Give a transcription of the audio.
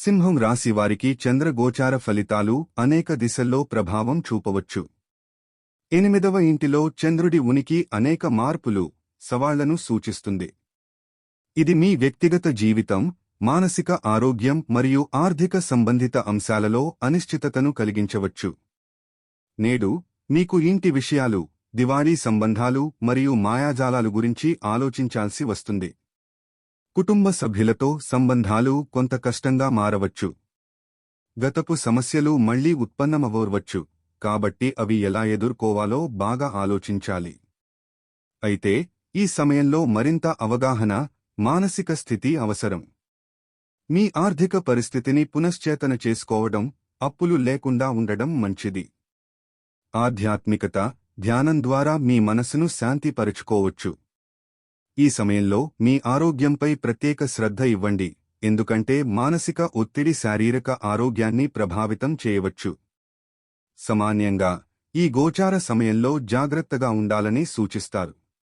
సింహం రాశి వారికి చంద్రగోచార ఫలితాలు అనేక దిశల్లో ప్రభావం చూపవచ్చు. 8వ ఇంటిలో చంద్రుడి ఉనికి అనేక మార్పులు, సవాళ్లను సూచిస్తుంది. ఇది మీ వ్యక్తిగత జీవితం, మానసిక ఆరోగ్యం మరియు ఆర్థిక సంబంధిత అంశాలలో అనిశ్చితతను కలిగించవచ్చు. నేడు మీకు ఇంటి విషయాలు, దివాళీ సంబంధాలు మరియు మాయాజాలాలు గురించి ఆలోచించాల్సి వస్తుంది. కుటుంబ సభ్యులతో సంబంధాలు కొంత కష్టంగా మారవచ్చు. గతపు సమస్యలు మళ్లీ ఉత్పన్నమవ్వచ్చు, కాబట్టి అవి ఎలా ఎదుర్కోవాలో బాగా ఆలోచించాలి. అయితే ఈ సమయంలో మరింత అవగాహన, మానసిక స్థితి అవసరం. మీ ఆర్థిక పరిస్థితిని పునశ్చేతన చేసుకోవడం, అప్పులు లేకుండా ఉండడం మంచిది. ఆధ్యాత్మికత, ధ్యానం ద్వారా మీ మనసును శాంతిపరుచుకోవచ్చు. ఈ సమయంలో మీ ఆరోగ్యంపై ప్రత్యేక శ్రద్ధ ఇవ్వండి, ఎందుకంటే మానసిక ఒత్తిడి శారీరక ఆరోగ్యాన్ని ప్రభావితం చేయవచ్చు. సామాన్యంగా ఈ గోచార సమయంలో జాగ్రత్తగా ఉండాలని సూచిస్తారు.